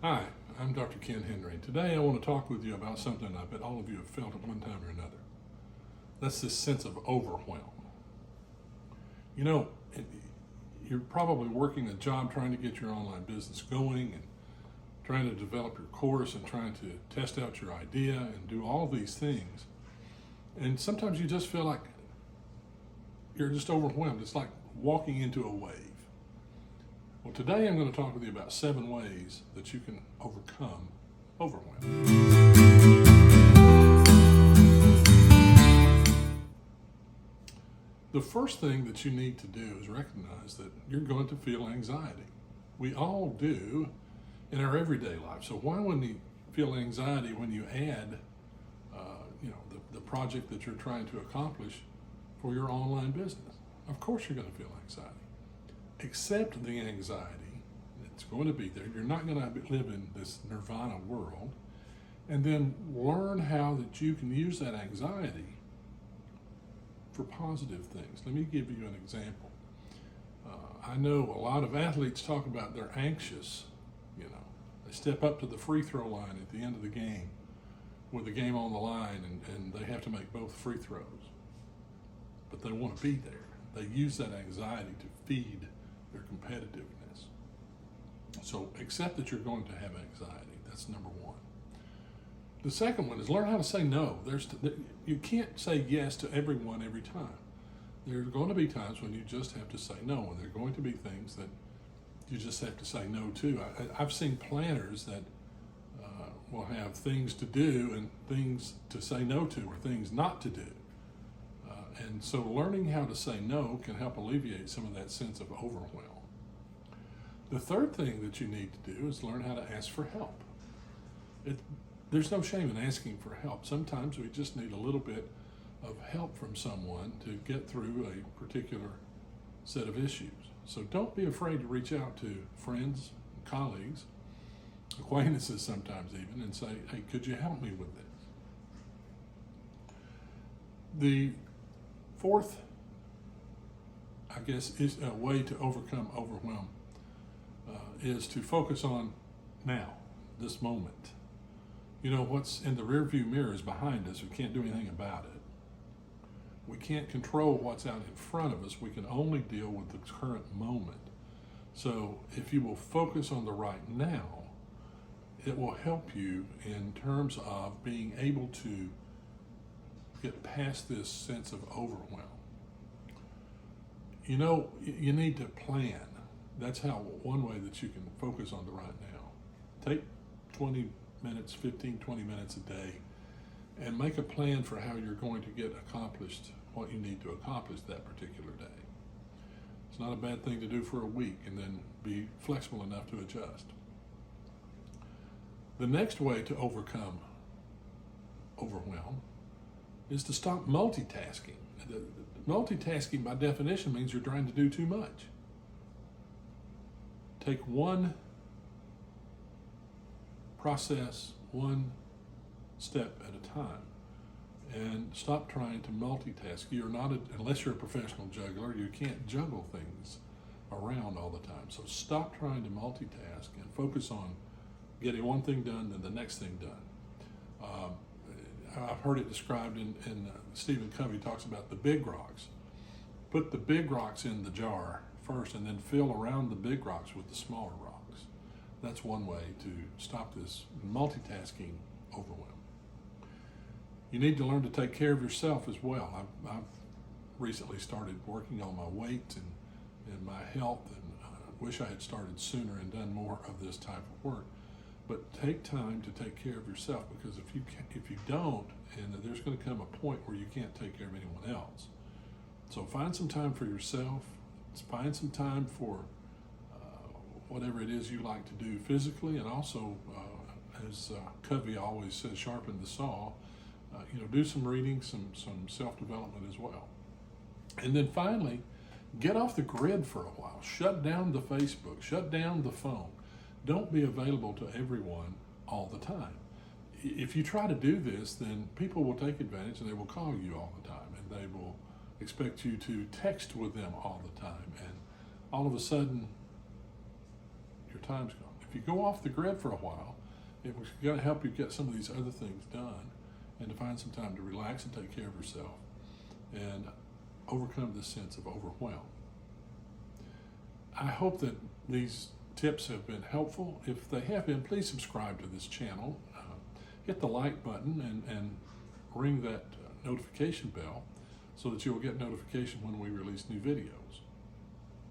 Hi, I'm Dr. Ken Henry. Today I want to talk with you about something I bet all of you have felt at one time or another. That's this sense of overwhelm. You know, you're probably working a job trying to get your online business going and trying to develop your course and trying to test out your idea and do all of these things. And sometimes you just feel like you're just overwhelmed. It's like walking into a wave. Well, today I'm going to talk with you about 7 ways that you can overcome overwhelm. The first thing that you need to do is recognize that you're going to feel anxiety. We all do in our everyday life. So why wouldn't you feel anxiety when you add, the project that you're trying to accomplish for your online business? Of course you're going to feel anxiety. Accept the anxiety. It's going to be there. You're not going to live in this nirvana world. And then learn how that you can use that anxiety for positive things. Let me give you an example. I know a lot of athletes talk about they're anxious. They step up to the free throw line at the end of the game with the game on the line, and they have to make both free throws. But they want to be there. They use that anxiety to feed their competitiveness. So accept that you're going to have anxiety. That's number one. The second one is learn how to say no. You can't say yes to everyone every time. There are going to be times when you just have to say no, and there are going to be things that you just have to say no to. I've seen planners that will have things to do and things to say no to, or things not to do. And so learning how to say no can help alleviate some of that sense of overwhelm. The third thing that you need to do is learn how to ask for help. There's no shame in asking for help. Sometimes we just need a little bit of help from someone to get through a particular set of issues. So don't be afraid to reach out to friends, colleagues, acquaintances sometimes even, and say, hey, could you help me with this? The fourth, I guess, is a way to overcome overwhelm is to focus on now, this moment. What's in the rearview mirror is behind us. We can't do anything about it. We can't control what's out in front of us. We can only deal with the current moment. So if you will focus on the right now, it will help you in terms of being able to get past this sense of overwhelm. You need to plan. That's one way that you can focus on the right now. Take 20 minutes, 15, 20 minutes a day, and make a plan for how you're going to get accomplished what you need to accomplish that particular day. It's not a bad thing to do for a week, and then be flexible enough to adjust. The next way to overcome overwhelm is to stop multitasking. Multitasking by definition means you're trying to do too much. Take one process, one step at a time, and stop trying to multitask. Unless you're a professional juggler, you can't juggle things around all the time. So stop trying to multitask and focus on getting one thing done, then the next thing done. I've heard it described in Stephen Covey talks about the big rocks. Put the big rocks in the jar first, and then fill around the big rocks with the smaller rocks. That's one way to stop this multitasking overwhelm. You need to learn to take care of yourself as well. I've recently started working on my weight and my health, and I wish I had started sooner and done more of this type of work. But take time to take care of yourself, because if you don't, and there's going to come a point where you can't take care of anyone else. So find some time for yourself. Find some time for whatever it is you like to do physically, and also, as Covey always says, sharpen the saw. Do some reading, some self-development as well. And then finally, get off the grid for a while. Shut down the Facebook, shut down the phone. Don't be available to everyone all the time. If you try to do this, then people will take advantage, and they will call you all the time, and they will expect you to text with them all the time, and all of a sudden your time's gone. If you go off the grid for a while, it was going to help you get some of these other things done and to find some time to relax and take care of yourself and overcome this sense of overwhelm. I hope that these tips have been helpful. If they have been, please subscribe to this channel. Hit the like button and ring that notification bell so that you will get notification when we release new videos.